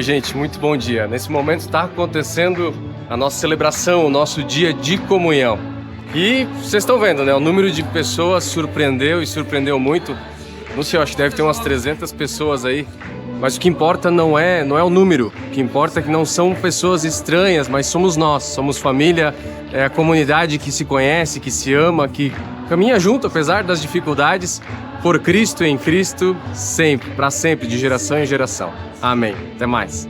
Oi, gente, muito bom dia. Nesse momento está acontecendo a nossa celebração, o nosso dia de comunhão. E vocês estão vendo, né? O número de pessoas surpreendeu e surpreendeu muito. Não sei, eu acho que deve ter umas 300 pessoas aí. Mas o que importa não é o número. O que importa é que não são pessoas estranhas, mas somos nós. Somos família, é a comunidade que se conhece, que se ama, que caminha junto, apesar das dificuldades, por Cristo, em Cristo, sempre, para sempre, de geração em geração. Amém. Até mais.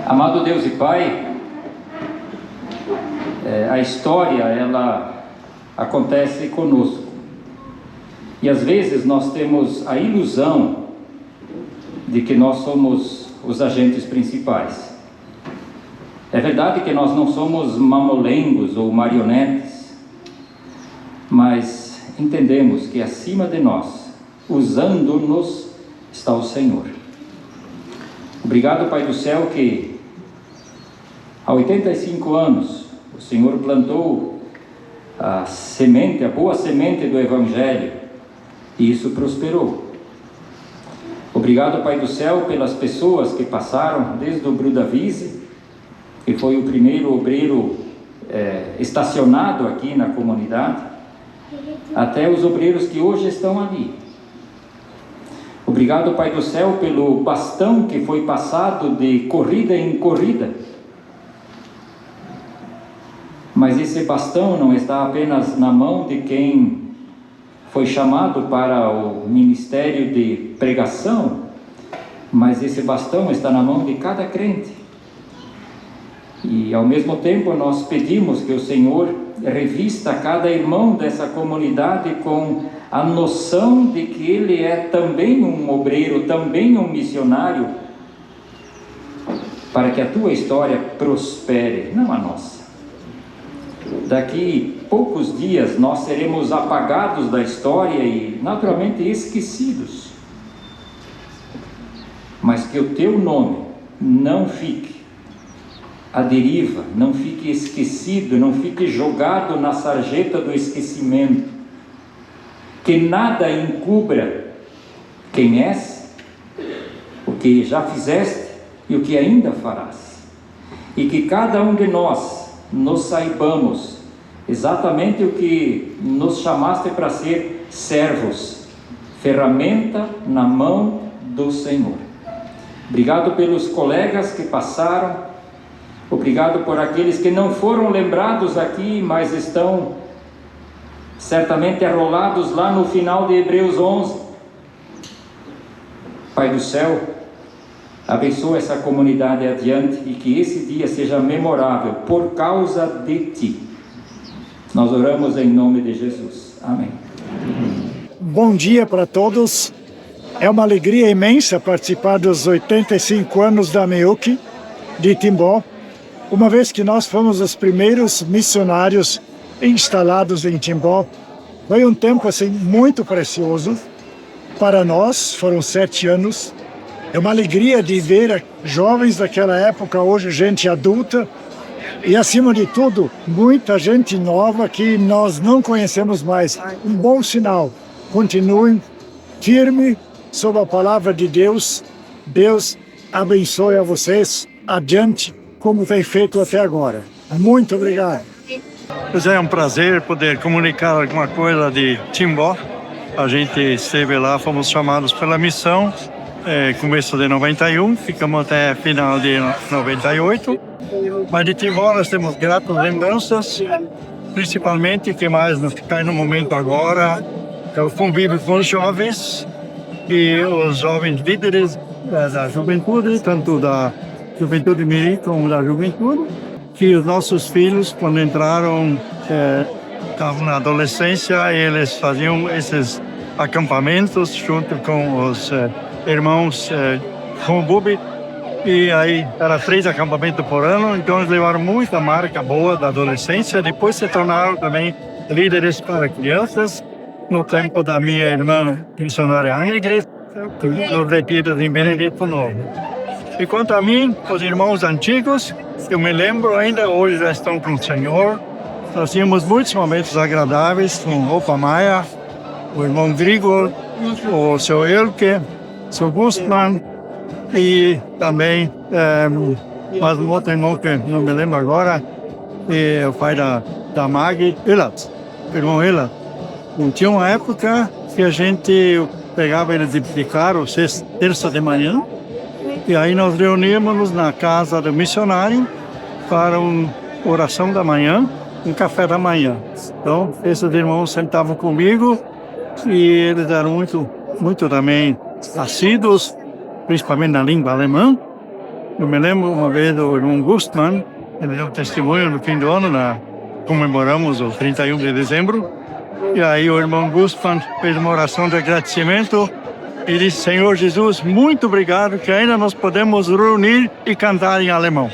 Amado Deus e Pai, a história, ela acontece conosco. E às vezes nós temos a ilusão de que nós somos os agentes principais. É verdade que nós não somos mamolengos ou marionetes, mas entendemos que acima de nós, usando-nos, está o Senhor. Obrigado, Pai do céu, que há 85 anos o Senhor plantou a semente, a boa semente do Evangelho, e isso prosperou. Obrigado, Pai do céu, pelas pessoas que passaram, desde o Brudavise, que foi o primeiro obreiro estacionado aqui na comunidade, até os obreiros que hoje estão ali. Obrigado, Pai do céu, pelo bastão que foi passado de corrida em corrida. Mas esse bastão não está apenas na mão de quem foi chamado para o ministério de pregação, mas esse bastão está na mão de cada crente. E ao mesmo tempo nós pedimos que o Senhor revista cada irmão dessa comunidade com a noção de que ele é também um obreiro, também um missionário, para que a tua história prospere, não a nossa. Daqui poucos dias nós seremos apagados da história e naturalmente esquecidos, mas que o teu nome não fique à deriva, não fique esquecido, não fique jogado na sarjeta do esquecimento, que nada encubra quem és, o que já fizeste e o que ainda farás, e que cada um de nós nos saibamos exatamente o que nos chamaste para ser servos, ferramenta na mão do Senhor. Obrigado pelos colegas que passaram, obrigado por aqueles que não foram lembrados aqui, mas estão certamente arrolados lá no final de Hebreus 11. Pai do céu, abençoa essa comunidade adiante e que esse dia seja memorável por causa de Ti. Nós oramos em nome de Jesus. Amém. Bom dia para todos. É uma alegria imensa participar dos 85 anos da MEUC de Timbó, uma vez que nós fomos os primeiros missionários instalados em Timbó. Foi um tempo assim muito precioso para nós, foram 7 anos. É uma alegria de ver jovens daquela época, hoje gente adulta, e acima de tudo, muita gente nova que nós não conhecemos mais. Um bom sinal. Continuem firme sob a palavra de Deus. Deus abençoe a vocês adiante, como tem feito até agora. Muito obrigado. Pois é um prazer poder comunicar alguma coisa de Timbó. A gente esteve lá, fomos chamados pela missão, começo de 91, ficamos até final de 98. Mas de Timbó nós temos gratas lembranças, principalmente, que mais nos cai no momento agora, é o convívio com os jovens e os jovens líderes da juventude, tanto da juventude mirim como da juventude, que os nossos filhos, quando entraram, estavam na adolescência, eles faziam esses acampamentos junto com os irmãos Rumbubi, e aí era 3 acampamentos por ano, então eles levaram muita marca boa da adolescência. Depois se tornaram também líderes para crianças, no tempo da minha irmã missionária Ingrid, nos retiros em Benedito Novo. E quanto a mim, os irmãos antigos, eu me lembro ainda, hoje já estão com o Senhor, nós tínhamos muitos momentos agradáveis com o Opa Maia, o irmão Grigor, o seu Elke, o seu Gustman e também mais um outro irmão que não me lembro agora, e o pai da Mag, Elat, o irmão Elat. Tinha uma época que a gente pegava ele de carro, terça de manhã, e aí nós reuníamos na casa do missionário para uma oração da manhã, um café da manhã. Então, esses irmãos sentavam comigo e eles eram muito também assíduos, principalmente na língua alemã. Eu me lembro uma vez do irmão Gustman, ele deu um testemunho no fim do ano, comemoramos o 31 de dezembro, e aí o irmão Gustman fez uma oração de agradecimento e disse: Senhor Jesus, muito obrigado que ainda nós podemos reunir e cantar em alemão.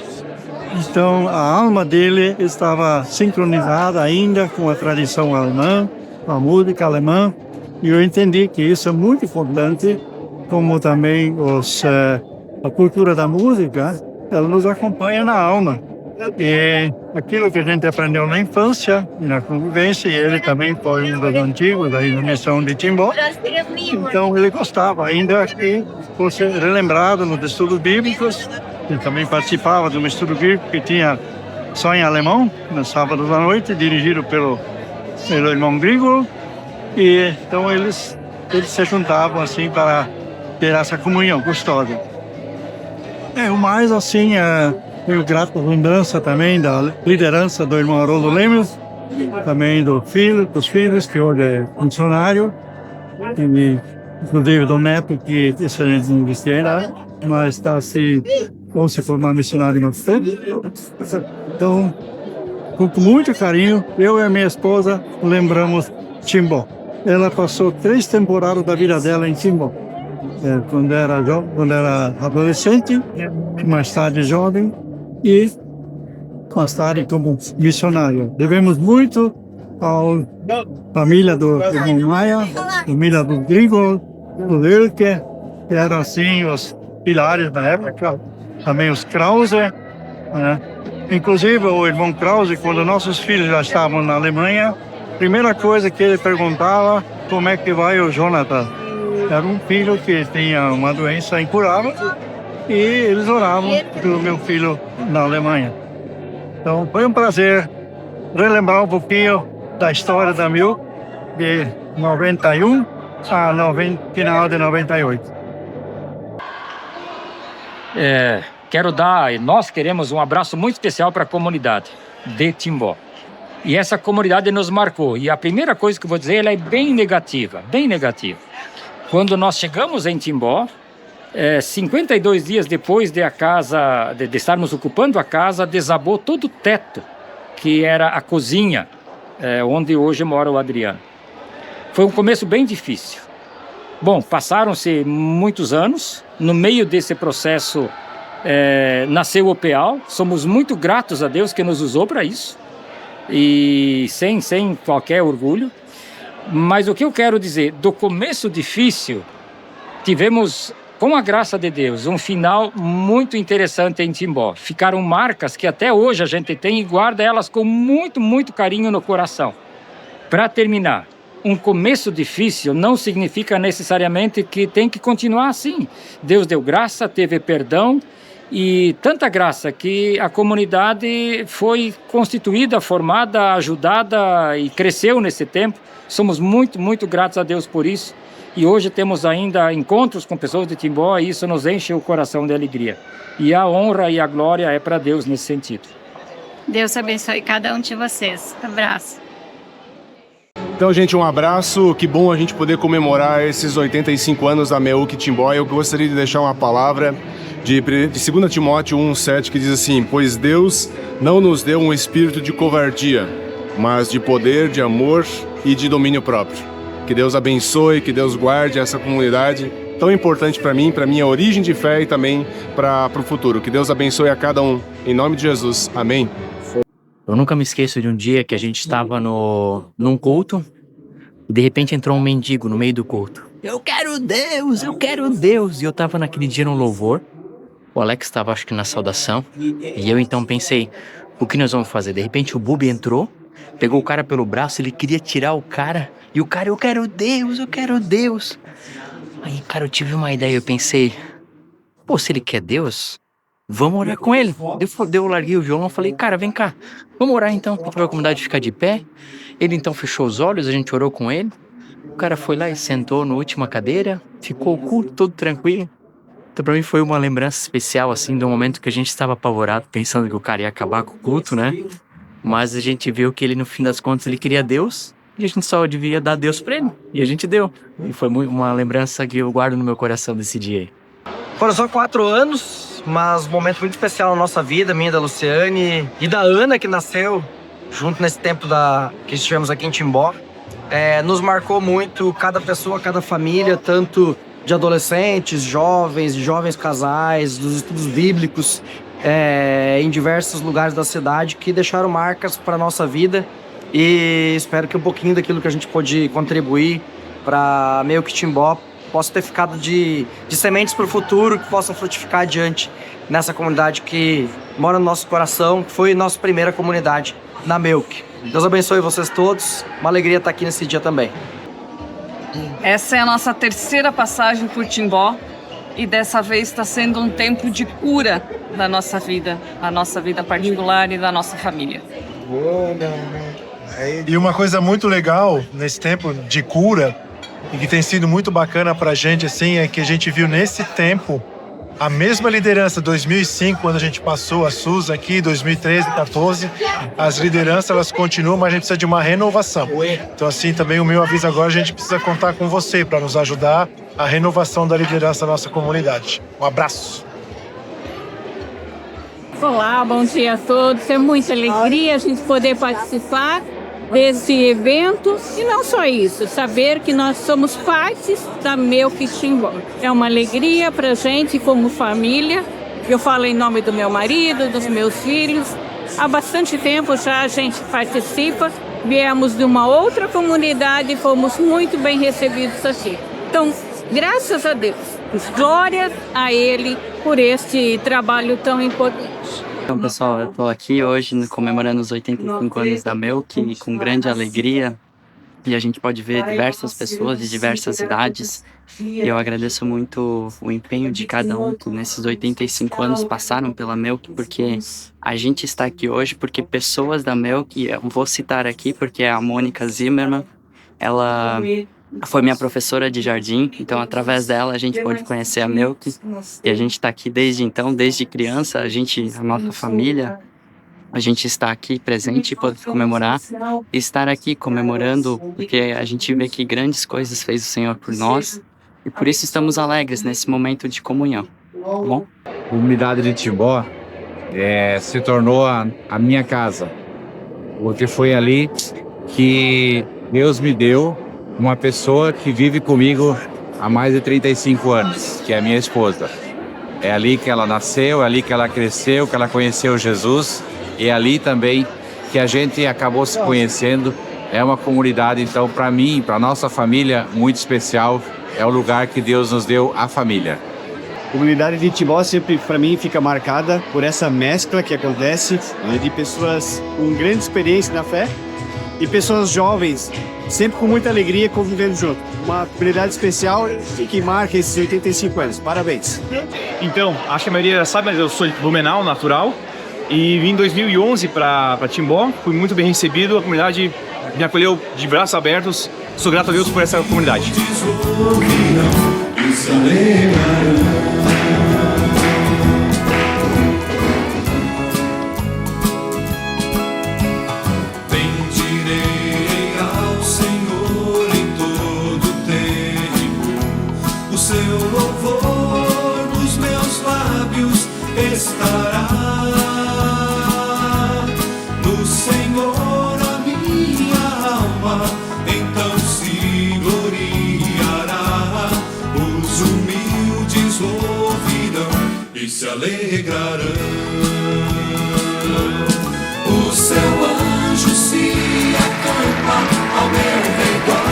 Então a alma dele estava sincronizada ainda com a tradição alemã, com a música alemã, e eu entendi que isso é muito importante, como também a cultura da música, ela nos acompanha na alma. E aquilo que a gente aprendeu na infância e na convivência, e ele também foi um dos antigos aí na missão de Timbó, então ele gostava ainda que fosse relembrado nos estudos bíblicos. Ele também participava de um estudo bíblico que tinha só em alemão, nos sábados à noite, dirigido pelo irmão Grigor, e então eles se juntavam assim para ter essa comunhão gostosa. O mais assim, tenho grata lembrança também da liderança do irmão Haroldo Lemos, também dos filhos, que hoje é funcionário, e, inclusive do neto, que isso a gente não existia ainda, mas está vão se formar missionário no futuro. Então, com muito carinho, eu e a minha esposa lembramos Timbó. Ela passou 3 temporadas da vida dela em Timbó. Quando era adolescente, mais tarde jovem, e mais tarde como missionário. Devemos muito à família do irmão Maia, família do Grigor, do Elke, que eram assim os pilares da época, também os Krause, né? Inclusive o irmão Krause, quando nossos filhos já estavam na Alemanha, a primeira coisa que ele perguntava: como é que vai o Jonathan? Era um filho que tinha uma doença incurável e eles oravam pelo meu filho na Alemanha. Então foi um prazer relembrar um pouquinho da história da MIUC de 91 a final de 98. Nós queremos um abraço muito especial para a comunidade de Timbó. E essa comunidade nos marcou. E a primeira coisa que eu vou dizer, ela é bem negativa, bem negativa. Quando nós chegamos em Timbó, 52 dias depois de estarmos ocupando a casa, desabou todo o teto, que era a cozinha, onde hoje mora o Adriano. Foi um começo bem difícil. Bom, passaram-se muitos anos. No meio desse processo, nasceu o PEAL. Somos muito gratos a Deus que nos usou para isso. E sem qualquer orgulho. Mas o que eu quero dizer, do começo difícil, tivemos, com a graça de Deus, um final muito interessante em Timbó. Ficaram marcas que até hoje a gente tem e guarda elas com muito, muito carinho no coração. Para terminar, um começo difícil não significa necessariamente que tem que continuar assim. Deus deu graça, teve perdão, e tanta graça que a comunidade foi constituída, formada, ajudada e cresceu nesse tempo. Somos muito, muito gratos a Deus por isso. E hoje temos ainda encontros com pessoas de Timbó e isso nos enche o coração de alegria. E a honra e a glória é para Deus nesse sentido. Deus abençoe cada um de vocês. Abraço. Então, gente, um abraço. Que bom a gente poder comemorar esses 85 anos da MIUC Timbó. Eu gostaria de deixar uma palavra de 2 Timóteo 1,7, que diz assim: pois Deus não nos deu um espírito de covardia, mas de poder, de amor e de domínio próprio. Que Deus abençoe, que Deus guarde essa comunidade tão importante para mim, para minha origem de fé e também para o futuro. Que Deus abençoe a cada um. Em nome de Jesus. Amém. Eu nunca me esqueço de um dia que a gente estava num culto e de repente entrou um mendigo no meio do culto. Eu quero Deus, eu quero Deus. E eu estava naquele dia no louvor. O Alex estava, acho que, na saudação. E eu então pensei, o que nós vamos fazer? De repente o Bubi entrou pegou o cara pelo braço, ele queria tirar o cara. E o cara, eu quero Deus, eu quero Deus. Aí, cara, eu tive uma ideia, eu pensei, pô, se ele quer Deus, vamos orar com ele. Eu larguei o violão e falei, cara, vem cá, vamos orar então. A gente vai a comunidade ficar de pé. Ele então fechou os olhos, a gente orou com ele. O cara foi lá e sentou na última cadeira, ficou o culto todo tranquilo. Então pra mim foi uma lembrança especial, assim, do momento que a gente estava apavorado, pensando que o cara ia acabar com o culto, né? Mas a gente viu que ele, no fim das contas, ele queria Deus. E a gente só devia dar Deus pra ele. E a gente deu. E foi uma lembrança que eu guardo no meu coração desse dia aí. Foram só 4 anos, mas um momento muito especial na nossa vida, minha, da Luciane e da Ana, que nasceu junto nesse tempo que estivemos aqui em Timbó. Nos marcou muito, cada pessoa, cada família, tanto de adolescentes, jovens casais, dos estudos bíblicos, em diversos lugares da cidade, que deixaram marcas para a nossa vida. E espero que um pouquinho daquilo que a gente pôde contribuir para meio que Timbó possa ter ficado de sementes para o futuro, que possam frutificar adiante nessa comunidade que mora no nosso coração, que foi nossa primeira comunidade na Melk. Deus abençoe vocês todos, uma alegria estar aqui nesse dia também. Essa é a nossa terceira passagem por Timbó e dessa vez está sendo um tempo de cura da nossa vida particular e da nossa família. E uma coisa muito legal nesse tempo de cura e que tem sido muito bacana pra gente, assim, é que a gente viu nesse tempo a mesma liderança, 2005, quando a gente passou a SUS aqui, 2013, 2014, as lideranças, elas continuam, mas a gente precisa de uma renovação. Então, assim, também o meu aviso agora, a gente precisa contar com você para nos ajudar a renovação da liderança da nossa comunidade. Um abraço! Olá, bom dia a todos. É muita alegria a gente poder participar desse evento e não só isso, saber que nós somos partes da Melk Timbó. É uma alegria para a gente como família. Eu falo em nome do meu marido, dos meus filhos. Há bastante tempo já a gente participa. Viemos de uma outra comunidade e fomos muito bem recebidos aqui. Então, graças a Deus, glória a Ele por este trabalho tão importante. Então, pessoal, eu tô aqui hoje comemorando os 85 anos da Melk com grande alegria. E a gente pode ver diversas pessoas de diversas idades. E eu agradeço muito o empenho de cada um que nesses 85 anos passaram pela Melk, porque a gente está aqui hoje porque pessoas da Melk, eu vou citar aqui porque é a Mônica Zimmermann, ela foi minha professora de jardim, então através dela a gente pôde conhecer a Melk e a gente está aqui desde então, desde criança, a nossa família, a gente está aqui presente e pode comemorar, e estar aqui comemorando porque a gente vê que grandes coisas fez o Senhor por nós e por isso estamos alegres nesse momento de comunhão, tá bom? A comunidade de Timbó se tornou a minha casa, porque foi ali que Deus me deu uma pessoa que vive comigo há mais de 35 anos, que é a minha esposa. É ali que ela nasceu, é ali que ela cresceu, que ela conheceu Jesus, e é ali também que a gente acabou se conhecendo. É uma comunidade, então, para mim, para nossa família, muito especial. É o lugar que Deus nos deu, a família. A comunidade de Timbó sempre, para mim, fica marcada por essa mescla que acontece, né, de pessoas com grande experiência na fé e pessoas jovens, sempre com muita alegria convivendo junto. Uma comunidade especial que marca esses 85 anos. Parabéns. Então, acho que a maioria sabe, mas eu sou de Blumenau, natural, e vim em 2011 para Timbó. Fui muito bem recebido, a comunidade me acolheu de braços abertos. Sou grato a Deus por essa comunidade. Estará no Senhor a minha alma, então se gloriará. Os humildes ouvirão e se alegrarão. O seu anjo se acampa ao meu redor.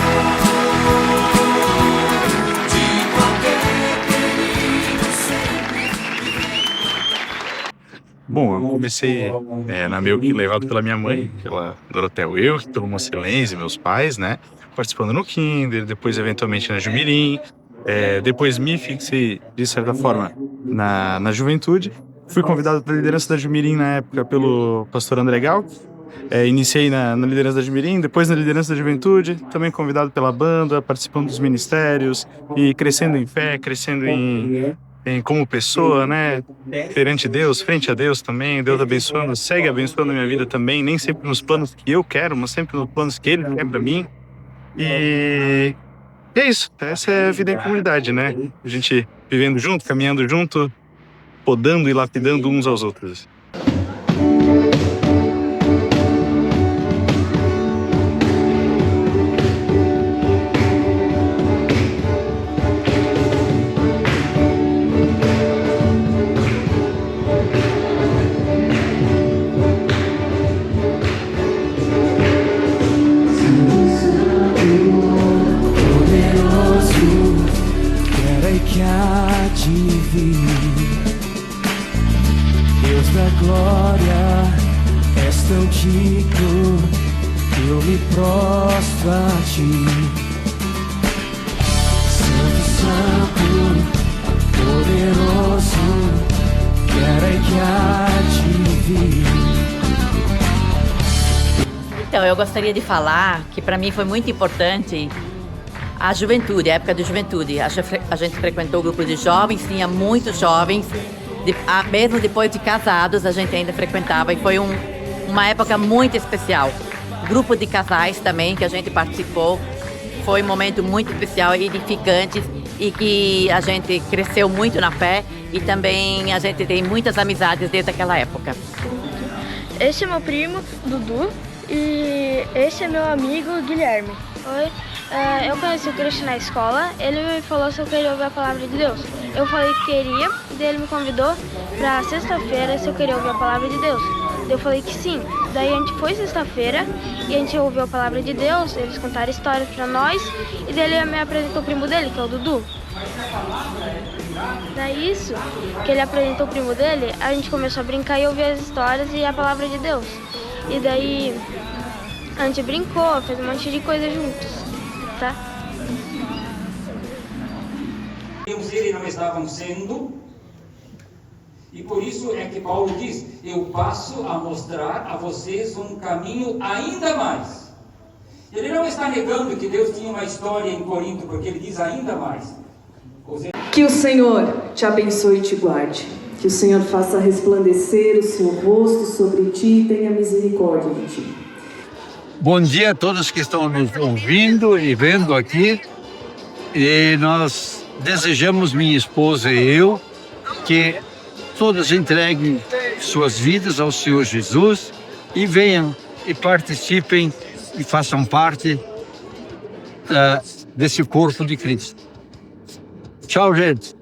Bom, eu comecei na Meuc levado pela minha mãe, pela Dorothea Wilk, pelo Mocelense, meus pais, né? Participando no Kinder, depois eventualmente na Jumirim. Depois me fixei, de certa forma, na juventude. Fui convidado para a liderança da Jumirim na época pelo pastor André Gal. Iniciei na liderança da Jumirim, depois na liderança da juventude, também convidado pela banda, participando dos ministérios e crescendo em fé, crescendo em como pessoa, né? Perante Deus, frente a Deus também. Deus abençoando, segue abençoando a minha vida também, nem sempre nos planos que eu quero, mas sempre nos planos que Ele quer para mim. E é isso, essa é a vida em comunidade, né? A gente vivendo junto, caminhando junto, podando e lapidando uns aos outros. Deus da glória, és tão digno, eu me prostro a ti. Santo, santo, poderoso, quero que há de vir. Então, eu gostaria de falar que para mim foi muito importante a juventude, a época da juventude. A gente frequentou o grupo de jovens, tinha muitos jovens, mesmo depois de casados a gente ainda frequentava, e foi uma época muito especial. Grupo de casais também que a gente participou, foi um momento muito especial e edificante, e que a gente cresceu muito na fé, e também a gente tem muitas amizades desde aquela época. Esse é meu primo, Dudu, e esse é meu amigo, Guilherme. Oi. Eu conheci o Cristian na escola, ele me falou se eu queria ouvir a palavra de Deus. Eu falei que queria, daí ele me convidou para sexta-feira se eu queria ouvir a palavra de Deus. Eu falei que sim. Daí a gente foi sexta-feira e a gente ouviu a palavra de Deus, eles contaram histórias para nós, e daí ele me apresentou o primo dele, que é o Dudu. Daí isso, que ele apresentou o primo dele, a gente começou a brincar e ouvir as histórias e a palavra de Deus. E daí a gente brincou, fez um monte de coisa juntos. Tá? Eles não estavam sendo, e por isso é que Paulo diz: eu passo a mostrar a vocês um caminho ainda mais. Ele não está negando que Deus tinha uma história em Corinto, porque ele diz ainda mais. Que o Senhor te abençoe e te guarde. Que o Senhor faça resplandecer o seu rosto sobre ti e tenha misericórdia de ti. Bom dia a todos que estão nos ouvindo e vendo aqui. E nós desejamos, minha esposa e eu, que todos entreguem suas vidas ao Senhor Jesus e venham e participem e façam parte desse corpo de Cristo. Tchau, gente.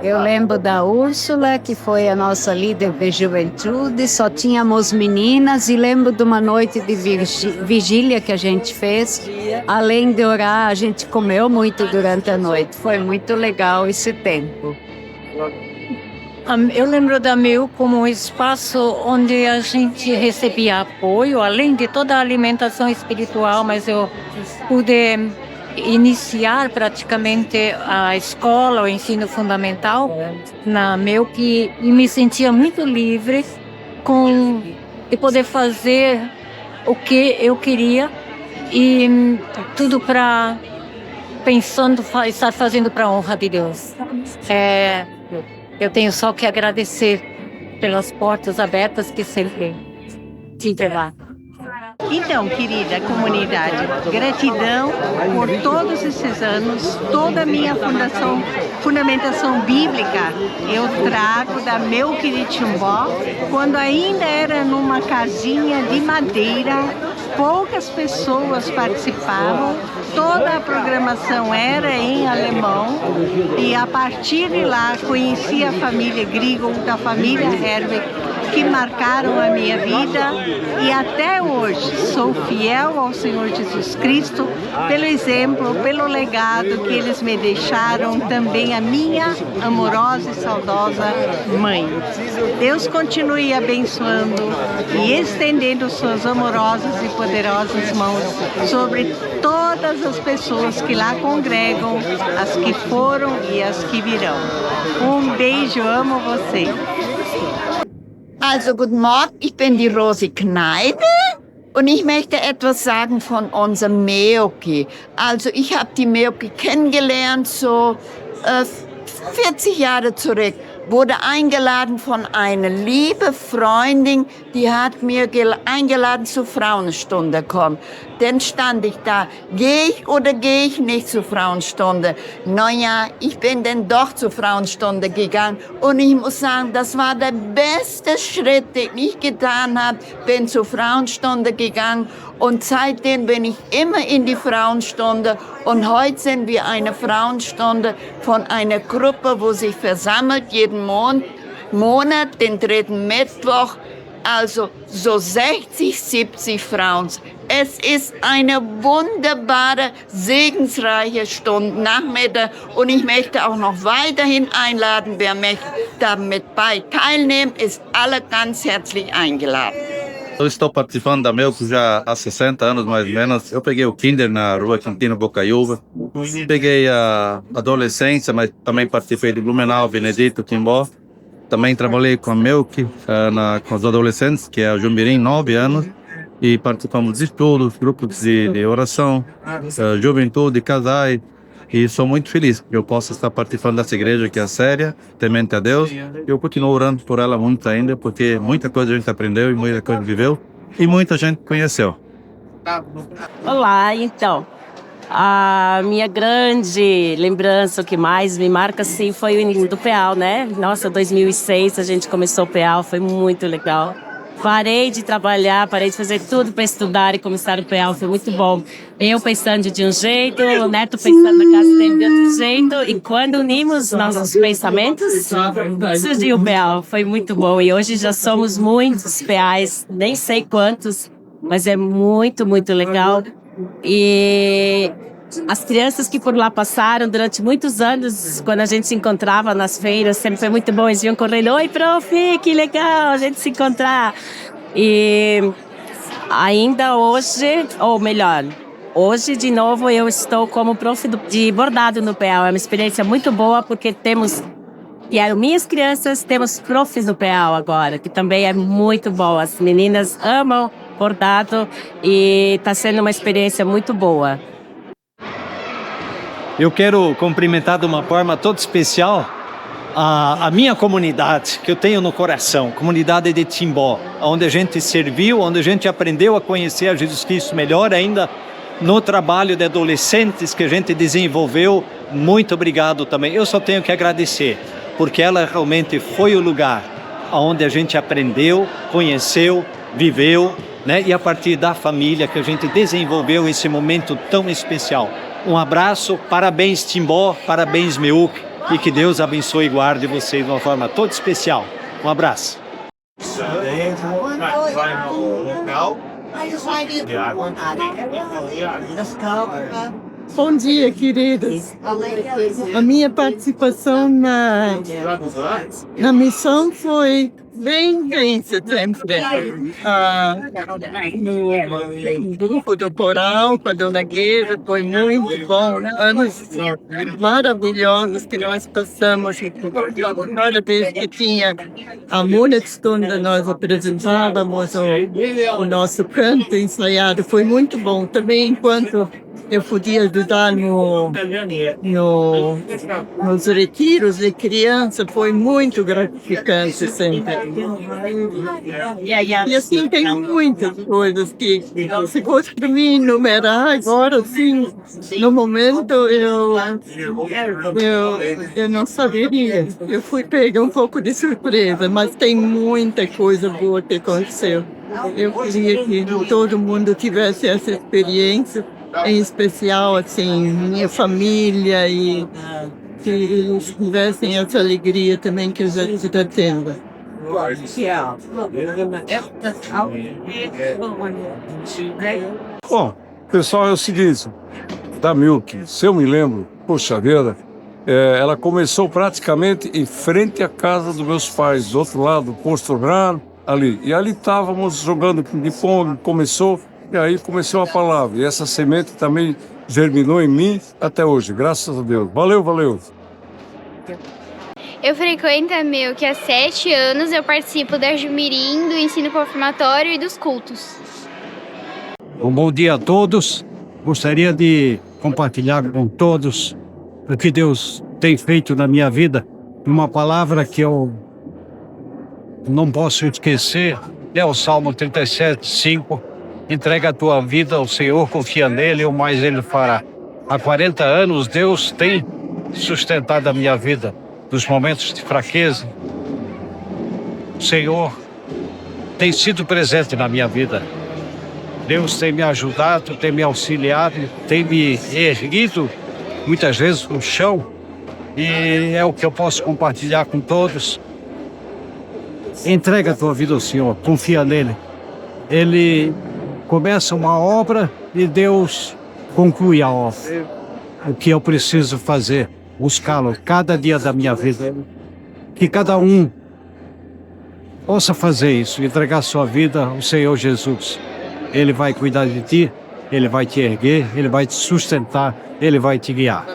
Eu lembro da Úrsula, que foi a nossa líder de juventude, só tínhamos meninas, e lembro de uma noite de vigília que a gente fez. Além de orar, a gente comeu muito durante a noite. Foi muito legal esse tempo. Eu lembro da Meu como um espaço onde a gente recebia apoio, além de toda a alimentação espiritual, mas eu pude iniciar praticamente a escola, o ensino fundamental na Meuc, e me sentia muito livre de poder fazer o que eu queria, e tudo estar fazendo para a honra de Deus. Eu tenho só que agradecer pelas portas abertas que sempre tive lá. Então, querida comunidade, gratidão por todos esses anos, toda a minha fundamentação bíblica eu trago da Meuc de Timbó, quando ainda era numa casinha de madeira, poucas pessoas participavam, toda a programação era em alemão, e a partir de lá conheci a família Grigol, da família Herweg, que marcaram a minha vida, e até hoje sou fiel ao Senhor Jesus Cristo, pelo exemplo, pelo legado que eles me deixaram, também a minha amorosa e saudosa mãe. Deus continue abençoando e estendendo suas amorosas e poderosas mãos sobre todas as pessoas que lá congregam, as que foram e as que virão. Beijo, amo você. Also, guten Morgen, ich bin die Rosi Kneide und ich möchte etwas sagen von unserem Meoki. Also, ich habe die Meoki kennengelernt, so 40 Jahre zurück. Wurde eingeladen von einer lieben Freundin, die hat mir eingeladen zur Frauenstunde kommen. Dann stand ich da, gehe ich oder gehe ich nicht zur Frauenstunde? Naja, ich bin dann doch zur Frauenstunde gegangen und ich muss sagen, das war der beste Schritt, den ich getan habe. Bin zur Frauenstunde gegangen und seitdem bin ich immer in die Frauenstunde und heute sind wir eine Frauenstunde von einer Gruppe, wo sich versammelt jeden Monat, den 3. Mittwoch, also so 60, 70 Frauen. Es ist eine wunderbare, segensreiche Stunde Nachmittag und ich möchte auch noch weiterhin einladen, wer möchte damit teilnehmen, ist alle ganz herzlich eingeladen. Eu estou participando da Melco já há 60 anos, mais ou menos. Eu peguei o Kinder na rua Quintino Bocaiúva. Peguei a adolescência, mas também participei de Blumenau, Benedito, Timbó. Também trabalhei com a Melco, com os adolescentes, que é a Jumirim, 9 anos. E participamos de estudos, grupos de oração, juventude, casais. E sou muito feliz que eu possa estar participando dessa igreja que é séria, temente a Deus. Eu continuo orando por ela muito ainda, porque muita coisa a gente aprendeu e muita coisa viveu e muita gente conheceu. Olá, então. A minha grande lembrança, o que mais me marca, sim, foi o início do PEAL, né? Nossa, 2006 a gente começou o PEAL, foi muito legal. Parei de trabalhar, parei de fazer tudo para estudar e começar o PEAL, foi muito bom. Eu pensando de um jeito, o Neto pensando na casa dele de outro jeito, e quando unimos nossos pensamentos, surgiu o PEAL, foi muito bom. E hoje já somos muitos PEAs, nem sei quantos, mas é muito, muito legal. E as crianças que por lá passaram durante muitos anos, quando a gente se encontrava nas feiras, sempre foi muito bom. Eles iam correndo, oi, prof, que legal a gente se encontrar. E ainda hoje, ou melhor, hoje de novo eu estou como prof de bordado no PEAL. É uma experiência muito boa porque temos, e eram minhas crianças, temos profs no PEAL agora, que também é muito bom. As meninas amam bordado e está sendo uma experiência muito boa. Eu quero cumprimentar de uma forma toda especial a minha comunidade, que eu tenho no coração, comunidade de Timbó, onde a gente serviu, onde a gente aprendeu a conhecer a Jesus Cristo melhor ainda, no trabalho de adolescentes que a gente desenvolveu. Muito obrigado também. Eu só tenho que agradecer, porque ela realmente foi o lugar onde a gente aprendeu, conheceu, viveu, né? E a partir da família que a gente desenvolveu esse momento tão especial. Um abraço, parabéns Timbó, parabéns Meuc, e que Deus abençoe e guarde vocês de uma forma toda especial. Um abraço. Bom dia, queridos. A minha participação na missão foi bem intensa sempre. No grupo do coral, com a Dona Guerra, foi muito bom. Anos maravilhosos que nós passamos. Cada vez que tinha a Monatsstunde, nós apresentávamos o nosso canto ensaiado. Foi muito bom. Também enquanto eu podia ajudar nos retiros de criança, foi muito gratificante sempre. E assim tem muitas coisas que, se fosse para mim enumerar agora, assim, no momento eu não saberia. Eu fui pega um pouco de surpresa, mas tem muita coisa boa que aconteceu. Eu queria que todo mundo tivesse essa experiência, em especial, assim, minha família, e que eles tivessem essa alegria também que a gente está tendo. Bom, pessoal, é o seguinte, da Milk, se eu me lembro, poxa vida, ela começou praticamente em frente à casa dos meus pais, do outro lado, do posto raro, ali. E ali estávamos jogando ping-pong, e aí começou a palavra. E essa semente também germinou em mim até hoje, graças a Deus. Valeu, valeu. Eu frequento a Milk há 7 anos, eu participo da Jumirim, do ensino confirmatório e dos cultos. Um bom dia a todos. Gostaria de compartilhar com todos o que Deus tem feito na minha vida. Uma palavra que eu não posso esquecer é o Salmo 37:5. Entrega a tua vida ao Senhor, confia nele, o mais ele fará. Há 40 anos Deus tem sustentado a minha vida. Nos momentos de fraqueza, o Senhor tem sido presente na minha vida. Deus tem me ajudado, tem me auxiliado, tem me erguido muitas vezes no chão, e é o que eu posso compartilhar com todos. Entrega a tua vida ao Senhor, confia nele. Ele começa uma obra e Deus conclui a obra. O que eu preciso fazer? Buscá-lo cada dia da minha vida. Que cada um possa fazer isso, entregar sua vida ao Senhor Jesus. Ele vai cuidar de ti, ele vai te erguer, ele vai te sustentar, ele vai te guiar.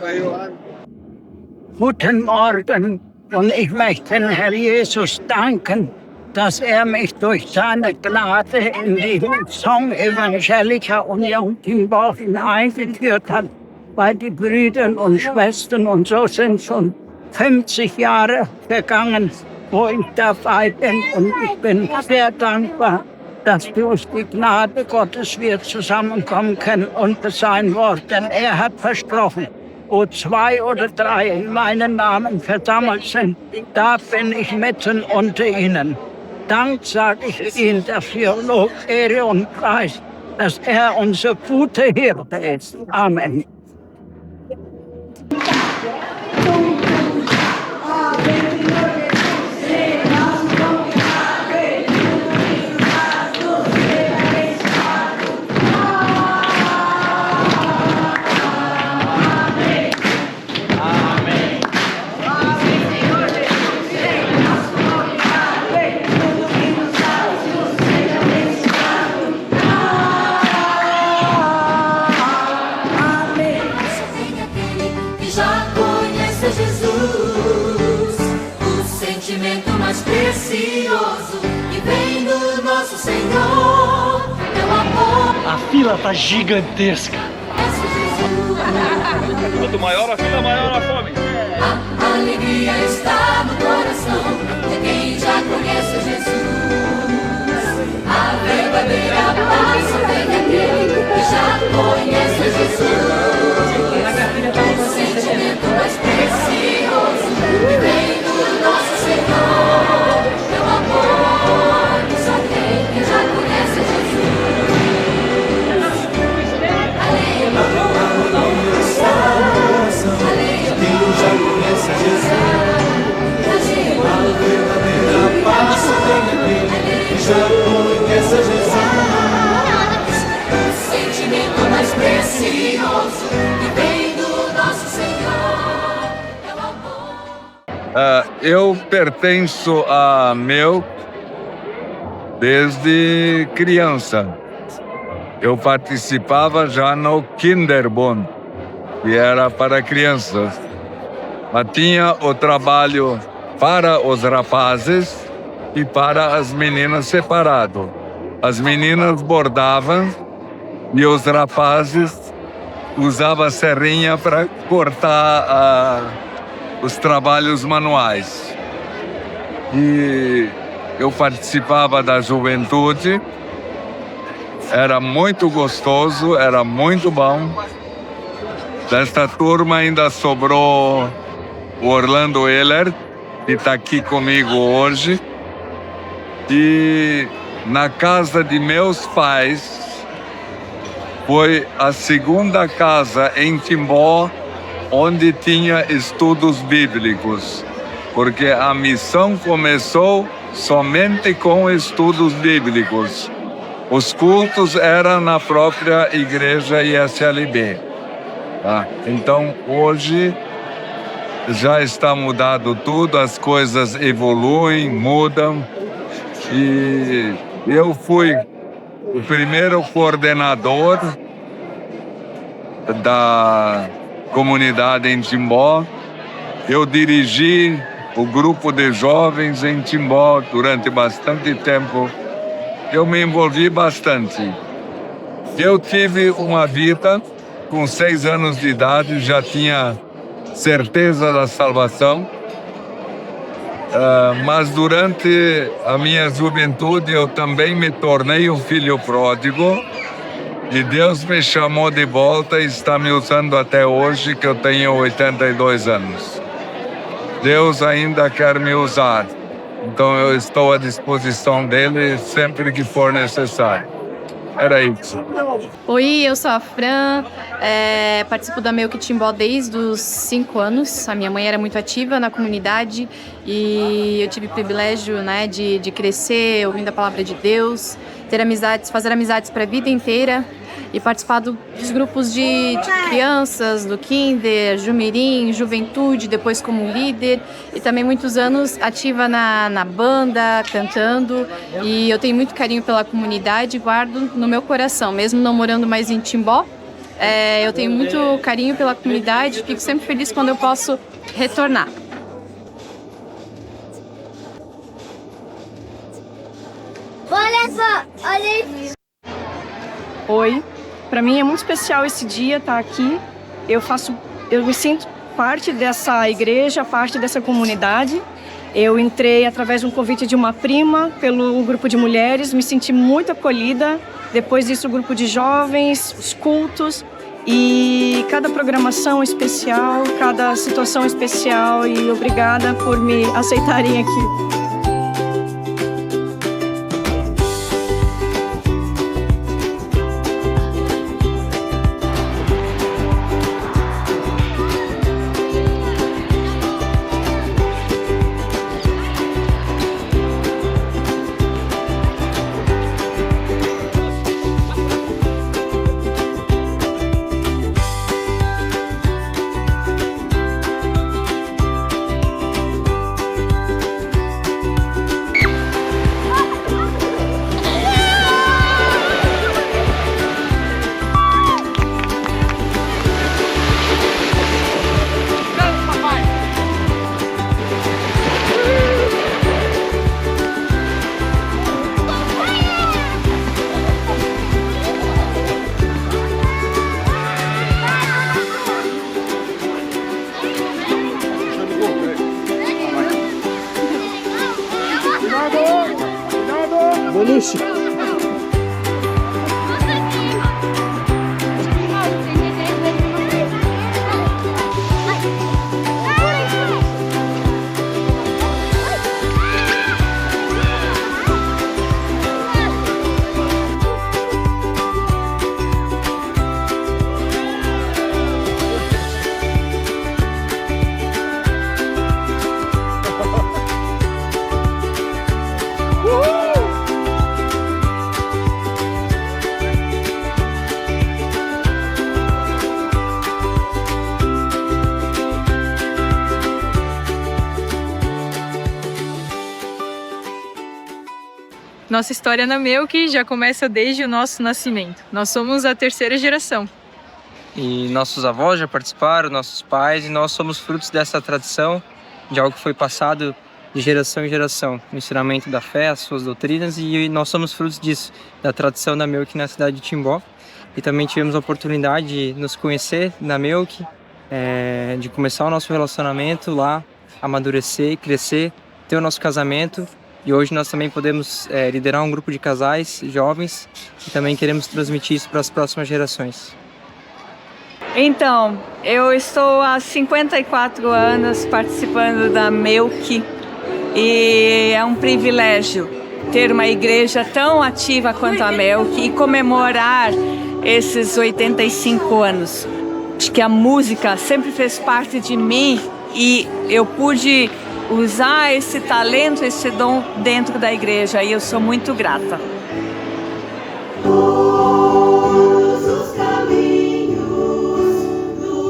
Guten Morgen, und ich möchte den Herr Jesus danken, dass mich durch seine Gnade in die Song Evangelica Union Timbor hineingeführt hat, weil die Brüder und Schwestern und so sind schon 50 Jahre vergangen, wo ich dabei bin, und ich bin sehr dankbar, dass durch die Gnade Gottes wir zusammenkommen können unter sein Wort. Denn er hat versprochen, wo 2 oder 3 in meinem Namen versammelt sind, da bin ich mitten unter ihnen. Dank sage ich ihm dafür, Lob, Ehre und Preis, dass er unser guter Hirte ist. Amen. A fila tá gigantesca. Quanto maior a fila, maior a fome. A alegria está no coração de quem já conhece Jesus. A verdadeira paz só tem aquele que já conhece Jesus. O sentimento mais precioso que vem do nosso Senhor é o amor que só tem quem já conhece Jesus. O sentimento mais precioso que vem do nosso Senhor é o amor. Eu pertenço a Milk desde criança. Eu participava já no Kinderbund, que era para crianças. Mas tinha o trabalho para os rapazes e para as meninas separado. As meninas bordavam e os rapazes usavam serrinha para cortar os trabalhos manuais. E eu participava da juventude. Era muito gostoso, era muito bom. Desta turma ainda sobrou o Orlando Heller, que está aqui comigo hoje. E na casa de meus pais, foi a segunda casa em Timbó onde tinha estudos bíblicos, porque a missão começou somente com estudos bíblicos. Os cultos eram na própria igreja ISLB. Tá? Então, hoje já está mudado tudo, as coisas evoluem, mudam. E eu fui o primeiro coordenador da comunidade em Timbó. Eu dirigi o grupo de jovens em Timbó durante bastante tempo. Eu me envolvi bastante. Eu tive uma vida, com 6 anos de idade, já tinha certeza da salvação. Mas durante a minha juventude eu também me tornei um filho pródigo. E Deus me chamou de volta e está me usando até hoje, que eu tenho 82 anos. Deus ainda quer me usar. Então eu estou à disposição dele sempre que for necessário. Era isso. Oi, eu sou a Fran, participo da Melk Timbó desde os 5 anos. A minha mãe era muito ativa na comunidade e eu tive o privilégio, né, de crescer ouvindo a palavra de Deus, ter amizades, fazer amizades para a vida inteira e participar dos grupos de crianças, do Kinder, Jumirim, Juventude, depois como líder e também muitos anos ativa na banda, cantando, e eu tenho muito carinho pela comunidade, guardo no meu coração, mesmo não morando mais em Timbó. Eu tenho muito carinho pela comunidade, fico sempre feliz quando eu posso retornar. Olha só, olha isso. Oi, para mim é muito especial esse dia estar aqui. Eu me sinto parte dessa igreja, parte dessa comunidade. Eu entrei através de um convite de uma prima pelo grupo de mulheres, me senti muito acolhida. Depois disso, o grupo de jovens, os cultos e cada programação especial, cada situação especial. E obrigada por me aceitarem aqui. Boliche. Nossa história na Melk já começa desde o nosso nascimento. Nós somos a 3ª geração. E nossos avós já participaram, nossos pais, e nós somos frutos dessa tradição, de algo que foi passado de geração em geração. O ensinamento da fé, as suas doutrinas, e nós somos frutos disso, da tradição da Melk na cidade de Timbó. E também tivemos a oportunidade de nos conhecer na Melk, de começar o nosso relacionamento lá, amadurecer e crescer, ter o nosso casamento. E hoje nós também podemos liderar um grupo de casais jovens e também queremos transmitir isso para as próximas gerações. Então, eu estou há 54 anos participando da Melk e é um privilégio ter uma igreja tão ativa quanto a Melk e comemorar esses 85 anos. Acho que a música sempre fez parte de mim e eu pude usar esse talento, esse dom dentro da igreja, e eu sou muito grata. Todos os caminhos do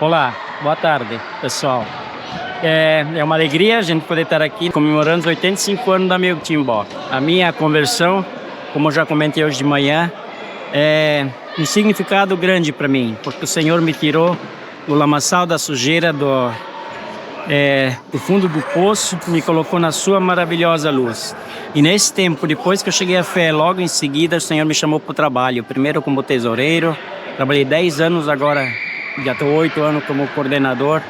Olá, boa tarde, pessoal. É uma alegria a gente poder estar aqui comemorando os 85 anos da meu Timbó. A minha conversão, como eu já comentei hoje de manhã, é um significado grande para mim, porque o Senhor me tirou do lamaçal da sujeira do fundo do poço, me colocou na sua maravilhosa luz. E nesse tempo, depois que eu cheguei à fé, logo em seguida o Senhor me chamou para o trabalho, primeiro como tesoureiro, trabalhei 10 anos, agora já estou 8 anos como coordenador.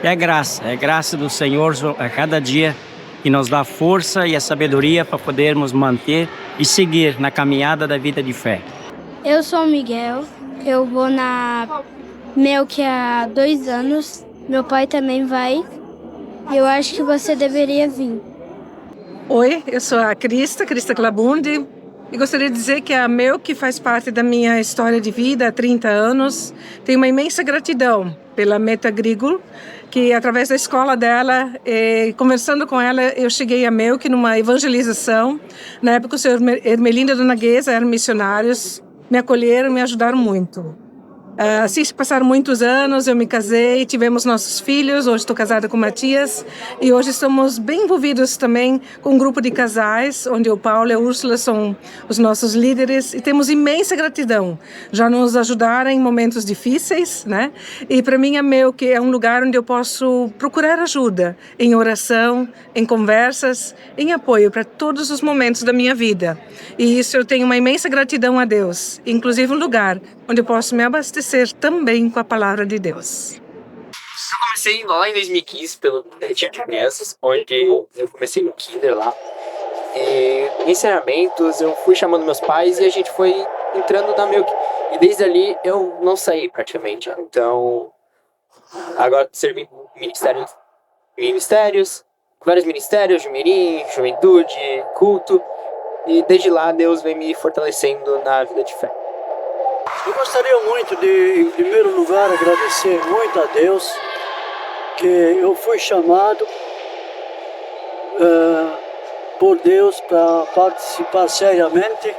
É graça do Senhor a cada dia que nos dá força e a sabedoria para podermos manter e seguir na caminhada da vida de fé. Eu sou o Miguel, eu vou na Melk há 2 anos, meu pai também vai, e eu acho que você deveria vir. Oi, eu sou a Krista Clabundi, e gostaria de dizer que a Melk faz parte da minha história de vida há 30 anos. Tenho uma imensa gratidão pela Meta Grigol, que através da escola dela, conversando com ela, eu cheguei a Melk numa evangelização. Na época o senhor Ermelinda e a dona Gueza eram missionários, me acolheram, me ajudaram muito. Assim se passaram muitos anos, eu me casei, tivemos nossos filhos, hoje estou casada com o Matias e hoje estamos bem envolvidos também com um grupo de casais, onde o Paulo e a Úrsula são os nossos líderes e temos imensa gratidão. Já nos ajudaram em momentos difíceis, né? E para mim a Melk é um lugar onde eu posso procurar ajuda em oração, em conversas, em apoio para todos os momentos da minha vida. E isso eu tenho uma imensa gratidão a Deus, inclusive um lugar onde eu posso me abastecer também com a palavra de Deus. Eu comecei lá em 2015 pelo Retiro de Crianças, onde eu comecei no Kinder lá. E, em ensinamentos, eu fui chamando meus pais e a gente foi entrando na Melk. E desde ali eu não saí praticamente. Então, agora servi ministérios, vários ministérios, Jumirim, Juventude, Culto. E desde lá Deus vem me fortalecendo na vida de fé. Eu gostaria muito de, em primeiro lugar, agradecer muito a Deus que eu fui chamado por Deus para participar seriamente.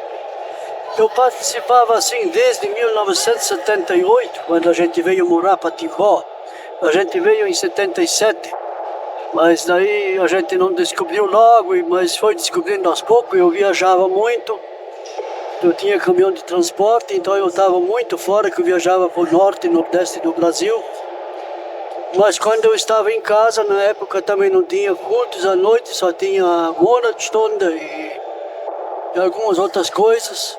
Eu participava assim desde 1978, quando a gente veio morar para Timbó. A gente veio em 77, mas daí a gente não descobriu logo, mas foi descobrindo aos poucos. Eu viajava muito. Eu tinha caminhão de transporte, então eu estava muito fora, que eu viajava para o norte e nordeste do Brasil. Mas quando eu estava em casa, na época também não tinha cultos à noite, só tinha Monatsstunde e algumas outras coisas.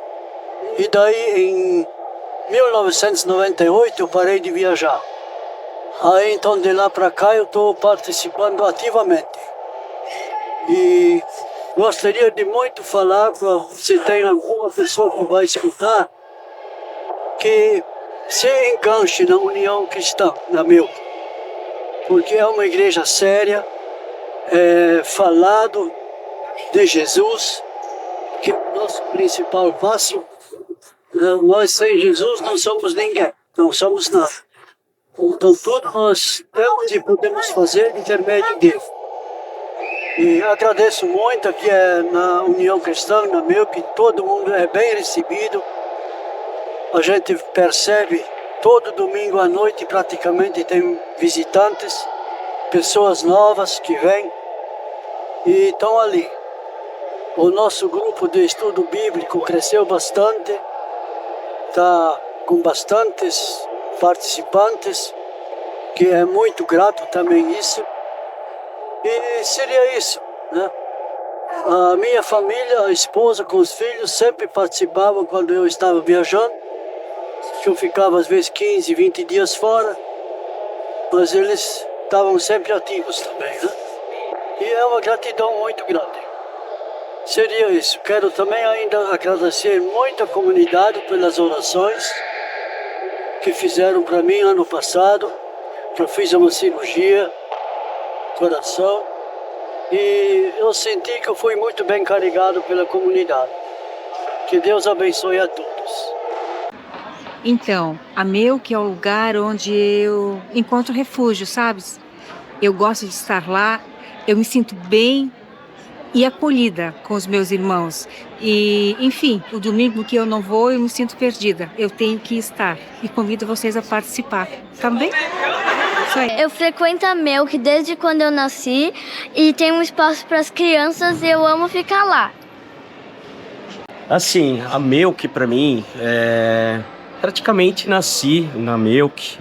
E daí em 1998 eu parei de viajar. Aí então de lá para cá eu estou participando ativamente. E gostaria de muito falar, se tem alguma pessoa que vai escutar, que se enganche na União Cristã, na Melk, porque é uma igreja séria, falado de Jesus, que é o nosso principal passo. Nós sem Jesus não somos ninguém, não somos nada. Então tudo nós temos e podemos fazer intermédio dele. E agradeço muito aqui na União Cristã, na Melk, todo mundo é bem recebido. A gente percebe todo domingo à noite praticamente tem visitantes, pessoas novas que vêm e estão ali. O nosso grupo de estudo bíblico cresceu bastante, está com bastantes participantes, que é muito grato também isso. E seria isso, né? A minha família, a esposa com os filhos sempre participavam quando eu estava viajando. Eu ficava às vezes 15, 20 dias fora, mas eles estavam sempre ativos também, né? E é uma gratidão muito grande. Seria isso. Quero também ainda agradecer muito a comunidade pelas orações que fizeram para mim ano passado. Eu fiz uma cirurgia coração e eu senti que eu fui muito bem carregado pela comunidade. Que Deus abençoe a todos. Então, a Melk é o lugar onde eu encontro refúgio, sabe? Eu gosto de estar lá, eu me sinto bem e acolhida com os meus irmãos. E, enfim, o domingo que eu não vou, eu me sinto perdida. Eu tenho que estar e convido vocês a participar. Tá bem? Eu frequento a Milk desde quando eu nasci e tem um espaço para as crianças e eu amo ficar lá. Assim, a Milk pra mim, praticamente nasci na Milk.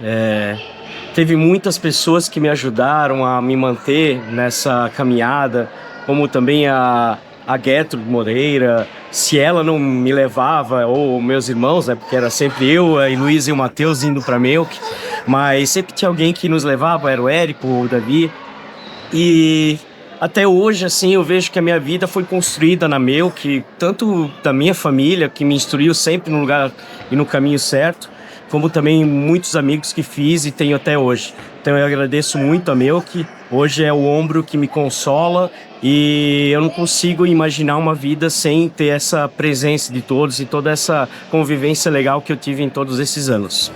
Teve muitas pessoas que me ajudaram a me manter nessa caminhada, como também a Gertrude Moreira. Se ela não me levava, ou meus irmãos, né, porque era sempre eu, a Luísa e o Matheus indo pra Milk, mas sempre tinha alguém que nos levava, era o Érico, o Davi. E até hoje, assim, eu vejo que a minha vida foi construída na Milk, tanto da minha família, que me instruiu sempre no lugar e no caminho certo, como também muitos amigos que fiz e tenho até hoje. Então eu agradeço muito a Milk. Hoje é o ombro que me consola e eu não consigo imaginar uma vida sem ter essa presença de todos e toda essa convivência legal que eu tive em todos esses anos.